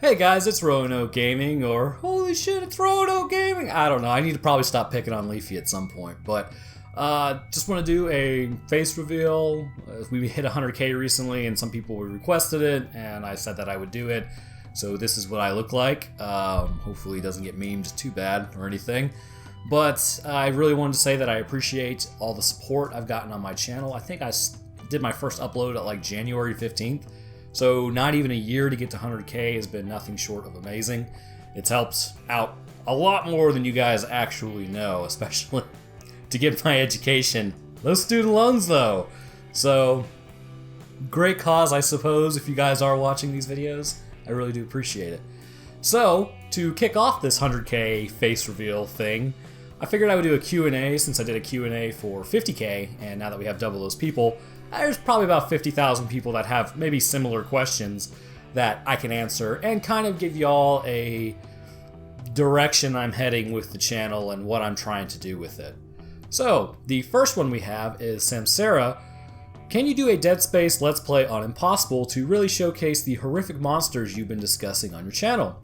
Hey guys, it's Roanoke Gaming, or holy shit, it's Roanoke Gaming! I don't know, I need to probably stop picking on Leafy at some point, but just want to do a face reveal. We hit 100k recently and some people requested it, and I said that I would do it. So this is what I look like. Hopefully it doesn't get memed too bad or anything. But I really wanted to say that I appreciate all the support I've gotten on my channel. I think I did my first upload at like January 15th. So not even a year to get to 100k has been nothing short of amazing. It's helped out a lot more than you guys actually know, especially to get my education. Those student loans though. So great cause, I suppose, if you guys are watching these videos. I really do appreciate it. So to kick off this 100k face reveal thing, I figured I would do a Q&A since I did a Q&A for 50k, and now that we have double those people, there's probably about 50,000 people that have maybe similar questions that I can answer and kind of give y'all a direction I'm heading with the channel and what I'm trying to do with it. So, the first one we have is Samsara. Can you do a Dead Space Let's Play on Impossible to really showcase the horrific monsters you've been discussing on your channel?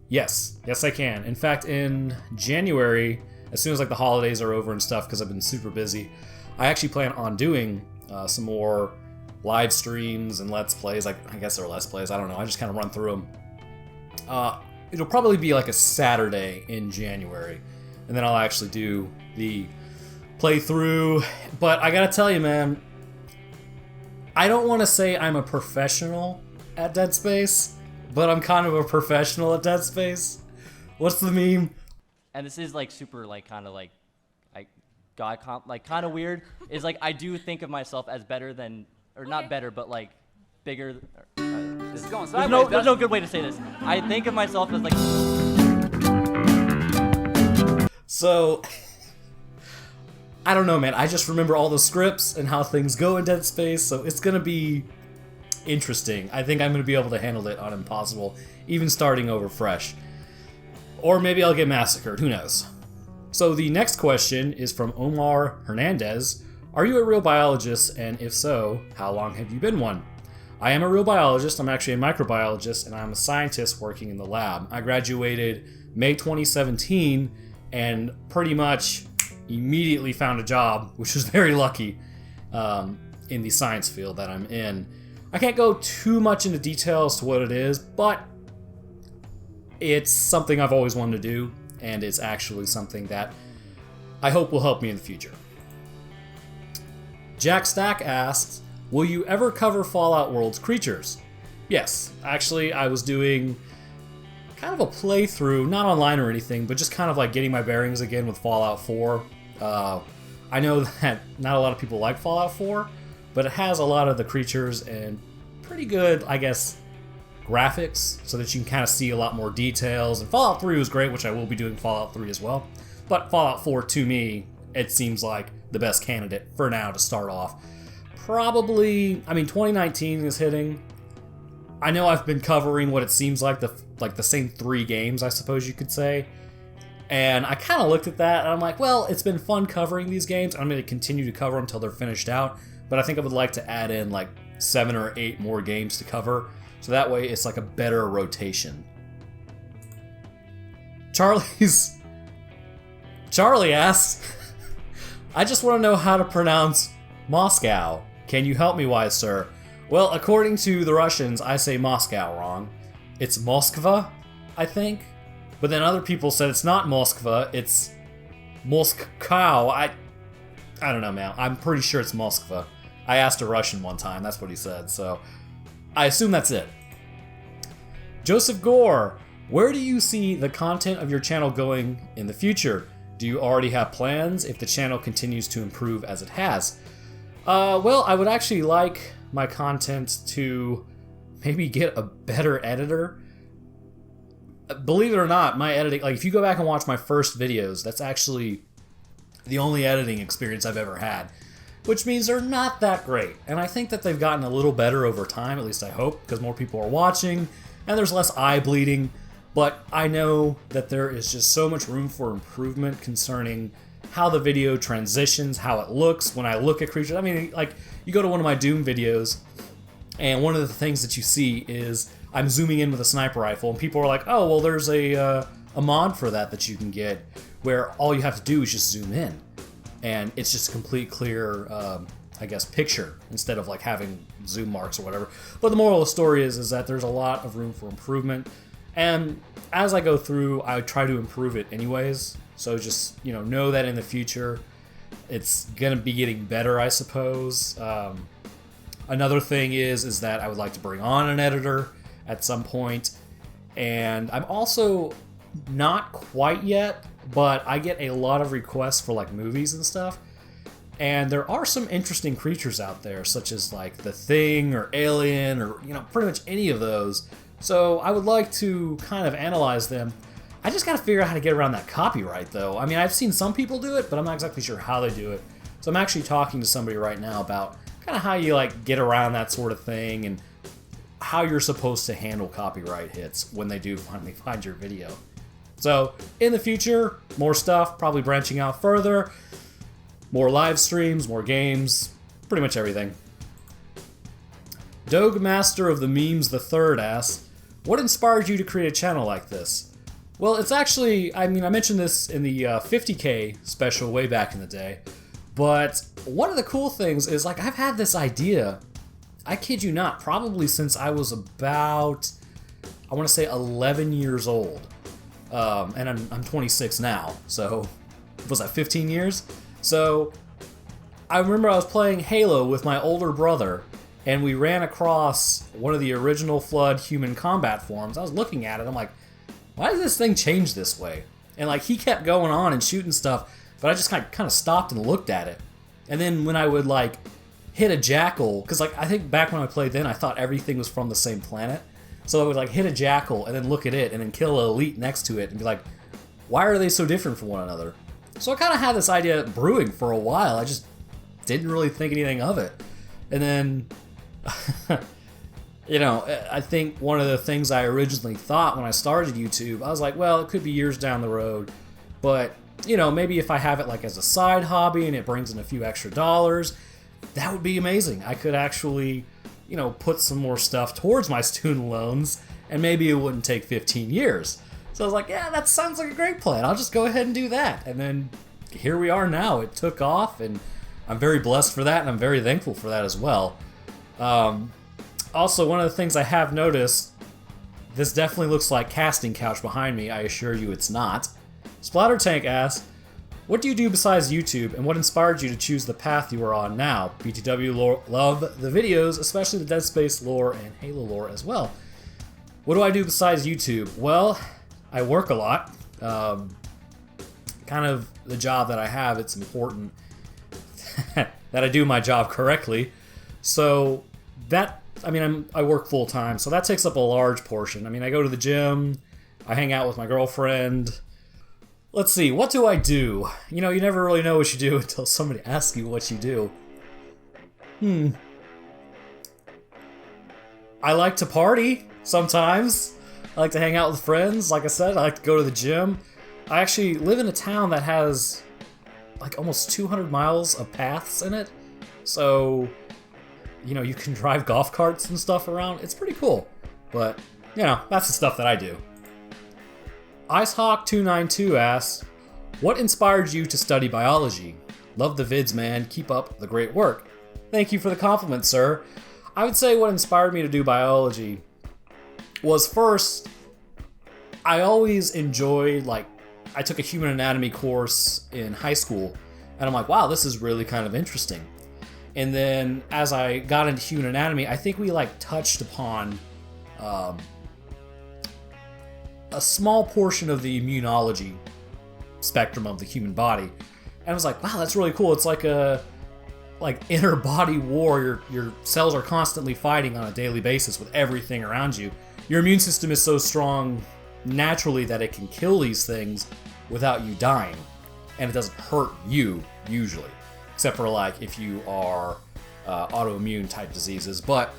Yes I can. In fact, in January, as soon as like the holidays are over and stuff, because I've been super busy, I actually plan on doing some more live streams and Let's Plays. I guess they're Let's Plays, I don't know, I just kind of run through them. It'll probably be like a Saturday in January, and then I'll actually do the playthrough. But I gotta tell you, man, I don't want to say I'm a professional at Dead Space, but I'm kind of a professional at Dead Space. What's the meme? And this is like super like kind of like God like kind of weird. Is like I do think of myself as better than, or not better, but like bigger. This is going sideways. There's no good way to say this. I think of myself as like. So I don't know, man. I just remember all the scripts and how things go in Dead Space, so it's gonna be interesting. I think I'm gonna be able to handle it on Impossible, even starting over fresh. Or maybe I'll get massacred, who knows. So the next question is from Omar Hernandez. Are you a real biologist, and if so, how long have you been one? I am a real biologist. I'm actually a microbiologist, and I'm a scientist working in the lab. I graduated May 2017 and pretty much immediately found a job, which was very lucky, in the science field that I'm in. I can't go too much into details to what it is, but it's something I've always wanted to do, and it's actually something that I hope will help me in the future. Jack Stack asks, will you ever cover Fallout World's creatures? Yes, actually I was doing kind of a playthrough, not online or anything, but just kind of like getting my bearings again with Fallout 4. I know that not a lot of people like Fallout 4, but it has a lot of the creatures and pretty good, I guess, graphics, so that you can kind of see a lot more details. And Fallout 3 was great, which I will be doing Fallout 3 as well. But Fallout 4, to me, it seems like the best candidate for now to start off. Probably, I mean, 2019 is hitting. I know I've been covering what it seems like the same 3 games, I suppose you could say. And I kind of looked at that and I'm like, well, it's been fun covering these games. I'm going to continue to cover them until they're finished out. But I think I would like to add in like 7 or 8 more games to cover. So that way it's like a better rotation. Charlie asks, I just want to know how to pronounce Moscow. Can you help me, wise sir? Well, according to the Russians, I say Moscow wrong. It's Moskva, I think. But then other people said it's not Moskva, it's Moscow. I don't know, man. I'm pretty sure it's Moskva. I asked a Russian one time, that's what he said, so I assume that's it. Joseph Gore, where do you see the content of your channel going in the future? Do you already have plans if the channel continues to improve as it has? Well, I would actually like my content to maybe get a better editor. Believe it or not, my editing, like if you go back and watch my first videos, that's actually the only editing experience I've ever had, which means they're not that great. And I think that they've gotten a little better over time, at least I hope, because more people are watching and there's less eye bleeding. But I know that there is just so much room for improvement concerning how the video transitions, how it looks when I look at creatures. I mean, like, you go to one of my Doom videos, and one of the things that you see is I'm zooming in with a sniper rifle, and people are like, oh, well, there's a mod for that you can get where all you have to do is just zoom in. And it's just a complete clear, I guess, picture instead of like having zoom marks or whatever. But the moral of the story is that there's a lot of room for improvement. And as I go through, I try to improve it anyways. So just, know that in the future, it's going to be getting better, I suppose. Another thing is that I would like to bring on an editor at some point. And I'm also not quite yet, but I get a lot of requests for like movies and stuff. And there are some interesting creatures out there, such as like The Thing or Alien or, pretty much any of those. So I would like to kind of analyze them. I just got to figure out how to get around that copyright, though. I mean, I've seen some people do it, but I'm not exactly sure how they do it. So I'm actually talking to somebody right now about kind of how you like get around that sort of thing and how you're supposed to handle copyright hits when they do finally find your video. So in the future, more stuff, probably branching out further, more live streams, more games, pretty much everything. Doge Master of the Memes the Third asks, what inspired you to create a channel like this? Well, it's actually, I mentioned this in the 50K special way back in the day, but one of the cool things is, like, I've had this idea, I kid you not, probably since I was about, I want to say 11 years old. And I'm 26 now, so was that 15 years? So I remember I was playing Halo with my older brother, and we ran across one of the original Flood human combat forms. I was looking at it, I'm like, why does this thing change this way? And like, he kept going on and shooting stuff, but I just kind of stopped and looked at it. And then when I would like hit a jackal, because like I think back when I played then, I thought everything was from the same planet. So I would like hit a jackal and then look at it and then kill an elite next to it and be like, why are they so different from one another? So I kind of had this idea brewing for a while. I just didn't really think anything of it. And then, I think one of the things I originally thought when I started YouTube, I was like, well, it could be years down the road, but, maybe if I have it like as a side hobby and it brings in a few extra dollars, that would be amazing. I could actually, put some more stuff towards my student loans, and maybe it wouldn't take 15 years. So I was like, yeah, that sounds like a great plan. I'll just go ahead and do that. And then here we are now. It took off, and I'm very blessed for that, and I'm very thankful for that as well. Also, one of the things I have noticed, this definitely looks like casting couch behind me. I assure you it's not. Splatter Tank asks, what do you do besides YouTube, and what inspired you to choose the path you are on now? BTW love the videos, especially the Dead Space lore and Halo lore as well. What do I do besides YouTube? Well, I work a lot. Kind of the job that I have, it's important that I do my job correctly. So that, I work full time, so that takes up a large portion. I go to the gym, I hang out with my girlfriend. Let's see, what do I do? You never really know what you do until somebody asks you what you do. I like to party sometimes. I like to hang out with friends. Like I said, I like to go to the gym. I actually live in a town that has like almost 200 miles of paths in it. So, you can drive golf carts and stuff around. It's pretty cool. But, that's the stuff that I do. IceHawk292 asks, what inspired you to study biology? Love the vids, man. Keep up the great work. Thank you for the compliment, sir. I would say what inspired me to do biology was, first, I always enjoyed, I took a human anatomy course in high school, and I'm like, wow, this is really kind of interesting. And then as I got into human anatomy, I think we touched upon a small portion of the immunology spectrum of the human body. And I was like, wow, that's really cool. It's like a inner body war. Your cells are constantly fighting on a daily basis with everything around you. Your immune system is so strong naturally that it can kill these things without you dying. And it doesn't hurt you, usually. Except for if you are autoimmune type diseases. But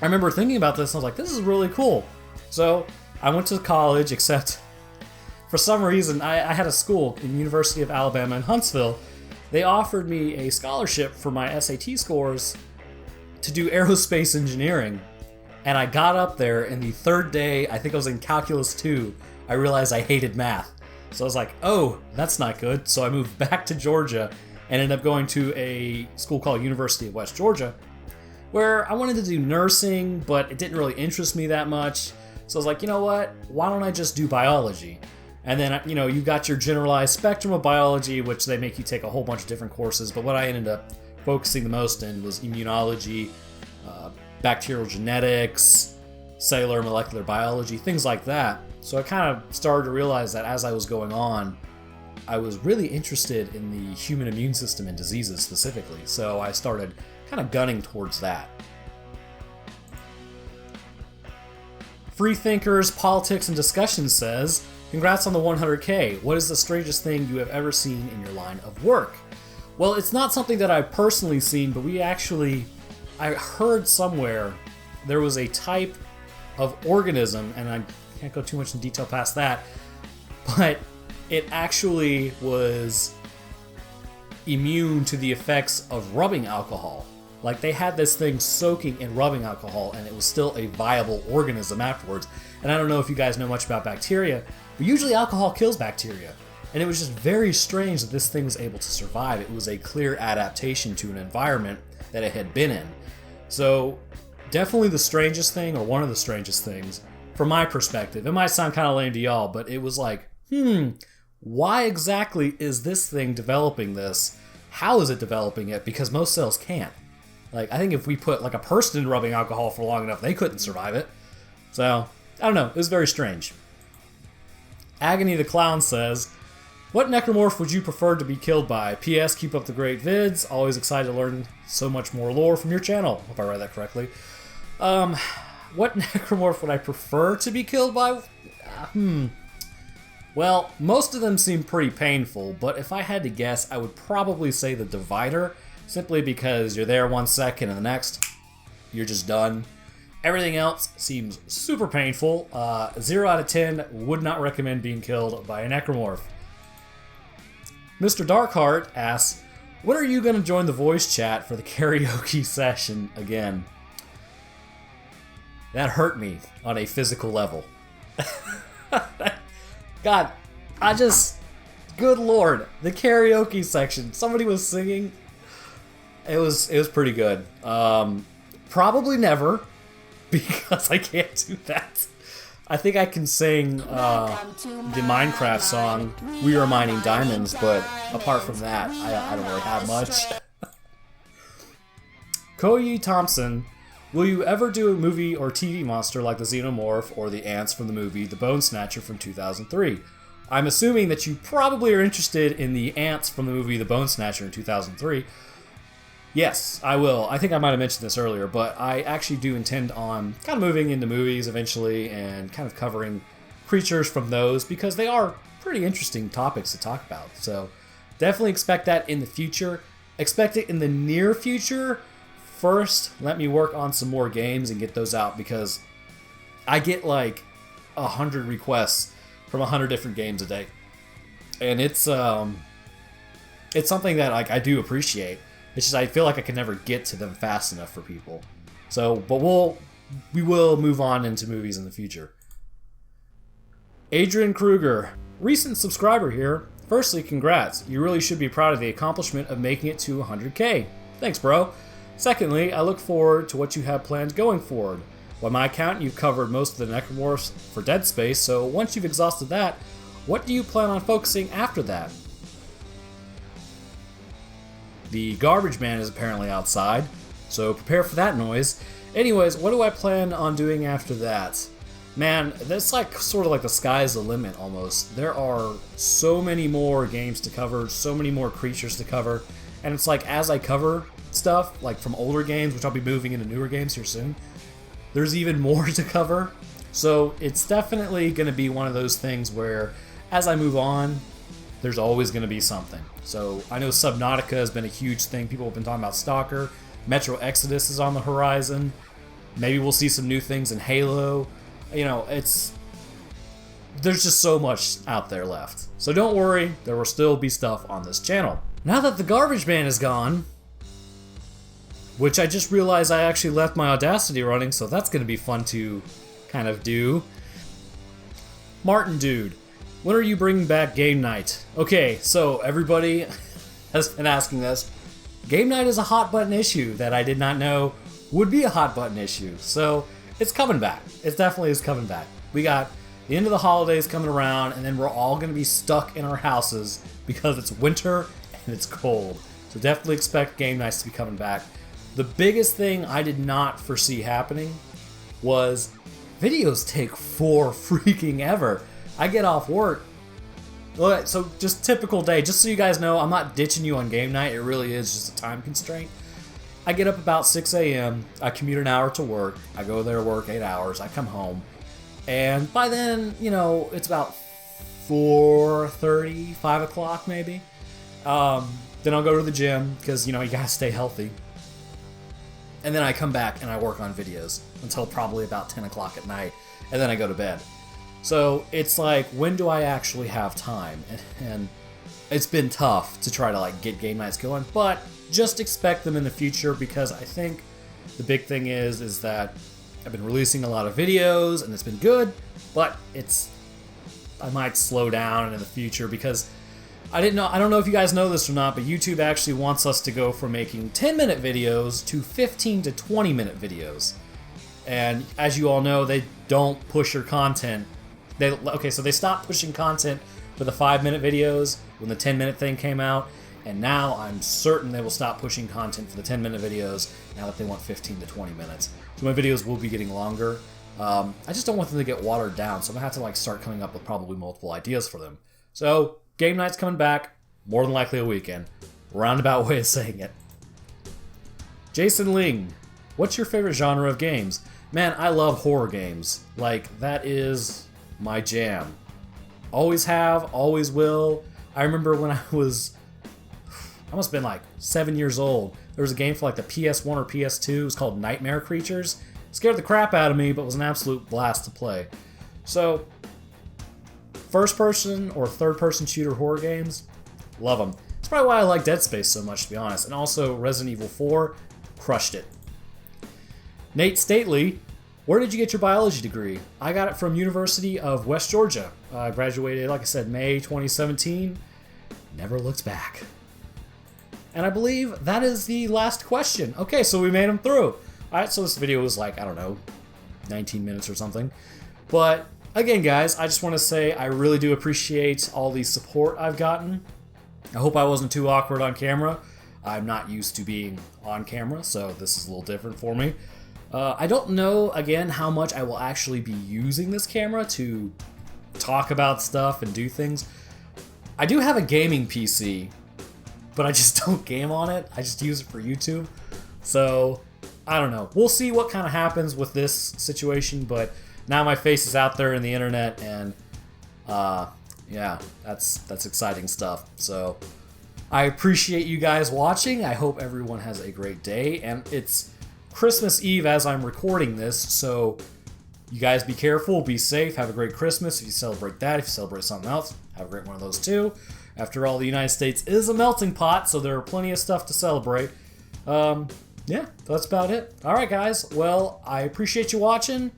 I remember thinking about this and I was like, this is really cool. So I went to college, except for some reason I had a school in University of Alabama in Huntsville. They offered me a scholarship for my SAT scores to do aerospace engineering. And I got up there, and the third day, I think I was in Calculus 2, I realized I hated math. So I was like, oh, that's not good. So I moved back to Georgia and ended up going to a school called University of West Georgia, where I wanted to do nursing, but it didn't really interest me that much. So I was like, you know what? Why don't I just do biology? And then, you know, you got your generalized spectrum of biology, which they make you take a whole bunch of different courses. But what I ended up focusing the most in was immunology, bacterial genetics, cellular molecular biology, things like that. So I kind of started to realize that as I was going on, I was really interested in the human immune system and diseases specifically. So I started kind of gunning towards that. Freethinkers, Politics, and Discussion says, congrats on the 100K. What is the strangest thing you have ever seen in your line of work? Well, it's not something that I've personally seen, but I heard somewhere there was a type of organism, and I can't go too much in detail past that, but it actually was immune to the effects of rubbing alcohol. Like, they had this thing soaking in rubbing alcohol, and it was still a viable organism afterwards. And I don't know if you guys know much about bacteria, but usually alcohol kills bacteria. And it was just very strange that this thing was able to survive. It was a clear adaptation to an environment that it had been in. So, definitely the strangest thing, or one of the strangest things, from my perspective. It might sound kind of lame to y'all, but it was like, why exactly is this thing developing this? How is it developing it? Because most cells can't. Like, I think if we put like a person in rubbing alcohol for long enough, they couldn't survive it. So, I don't know. It was very strange. Agony the Clown says, what necromorph would you prefer to be killed by? P.S. Keep up the great vids. Always excited to learn so much more lore from your channel. Hope I read that correctly. What necromorph would I prefer to be killed by? Well, most of them seem pretty painful, but if I had to guess, I would probably say the Divider, simply because you're there 1 second and the next, you're just done. Everything else seems super painful. 0 out of 10, would not recommend being killed by a necromorph. Mr. Darkheart asks, when are you going to join the voice chat for the karaoke session again? That hurt me on a physical level. God, good lord, the karaoke section. Somebody was singing. It was pretty good. Probably never, because I can't do that. I think I can sing the Minecraft song, We Are Mining Diamonds, but apart from that, I don't really have much. Koyi Thompson, will you ever do a movie or TV monster like the Xenomorph or the ants from the movie The Bone Snatcher from 2003? I'm assuming that you probably are interested in the ants from the movie The Bone Snatcher in 2003. Yes, I will. I think I might have mentioned this earlier, but I actually do intend on kind of moving into movies eventually and kind of covering creatures from those because they are pretty interesting topics to talk about. So definitely expect that in the future. Expect it in the near future. First, let me work on some more games and get those out because I get like 100 requests from 100 different games a day. And it's something that like I do appreciate. It's just I feel like I can never get to them fast enough for people. So, but we will move on into movies in the future. Adrian Kruger, recent subscriber here. Firstly, congrats. You really should be proud of the accomplishment of making it to 100K. Thanks, bro. Secondly, I look forward to what you have planned going forward. By my count, you've covered most of the necromorphs for Dead Space, so once you've exhausted that, what do you plan on focusing after that? The garbage man is apparently outside, so prepare for that noise. Anyways, what do I plan on doing after that? Man, that's like sort of like the sky's the limit almost. There are so many more games to cover, so many more creatures to cover, and it's like as I cover stuff, like from older games, which I'll be moving into newer games here soon, there's even more to cover. So it's definitely going to be one of those things where as I move on, there's always going to be something. So I know Subnautica has been a huge thing. People have been talking about Stalker. Metro Exodus is on the horizon. Maybe we'll see some new things in Halo. You know, there's just so much out there left. So don't worry, there will still be stuff on this channel. Now that the garbage man is gone, which I just realized I actually left my Audacity running, so that's going to be fun to kind of do. Martin Dude, when are you bringing back game night? Okay, so everybody has been asking this. Game night is a hot button issue that I did not know would be a hot button issue. So it's coming back. It definitely is coming back. We got the end of the holidays coming around, and then we're all going to be stuck in our houses because it's winter and it's cold. So definitely expect game nights to be coming back. The biggest thing I did not foresee happening was videos take for freaking ever. I get off work. So just typical day. Just so you guys know, I'm not ditching you on game night. It really is just a time constraint. I get up about 6 a.m. I commute an hour to work. I go there, work 8 hours. I come home. And by then, you know, it's about 4:30, 5 o'clock maybe. Then I'll go to the gym because, you know, you gotta stay healthy. And then I come back and I work on videos until probably about 10 o'clock at night. And then I go to bed. So it's like, when do I actually have time? And it's been tough to try to like get game nights going, but just expect them in the future, because I think the big thing is that I've been releasing a lot of videos and it's been good, but I might slow down in the future because I don't know if you guys know this or not, but YouTube actually wants us to go from making 10-minute videos to 15 to 20-minute videos. And as you all know, they don't push your content. So they stopped pushing content for the 5-minute videos when the 10-minute thing came out, and now I'm certain they will stop pushing content for the 10-minute videos now that they want 15 to 20 minutes. So my videos will be getting longer. I just don't want them to get watered down, so I'm gonna have to like start coming up with probably multiple ideas for them. So game night's coming back, more than likely a weekend. Roundabout way of saying it. Jason Ling, what's your favorite genre of games? Man, I love horror games. Like, that is my jam. Always have, always will. I remember when I must have been like 7 years old. There was a game for like the PS1 or PS2. It was called Nightmare Creatures. It scared the crap out of me, but was an absolute blast to play. So, first person or third person shooter horror games, love them. That's probably why I like Dead Space so much, to be honest. And also Resident Evil 4, crushed it. Nate Stately, where did you get your biology degree? I got it from University of West Georgia. I graduated, like I said, May 2017. Never looked back. And I believe that is the last question. Okay, so we made them through. Alright, so this video was like, I don't know, 19 minutes or something. But again, guys, I just want to say I really do appreciate all the support I've gotten. I hope I wasn't too awkward on camera. I'm not used to being on camera, so this is a little different for me. I don't know, again, how much I will actually be using this camera to talk about stuff and do things. I do have a gaming PC, but I just don't game on it. I just use it for YouTube. So, I don't know. We'll see what kind of happens with this situation, but now my face is out there in the internet, and yeah, that's exciting stuff. So, I appreciate you guys watching. I hope everyone has a great day, and it's Christmas Eve as I'm recording this, so you guys be careful, be safe, have a great Christmas if you celebrate that. If you celebrate something else, have a great one of those too. After all, the United States is a melting pot, so there are plenty of stuff to celebrate. Yeah, that's about it. Alright guys, well, I appreciate you watching.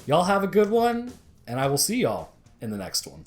Y'all have a good one, and I will see y'all in the next one.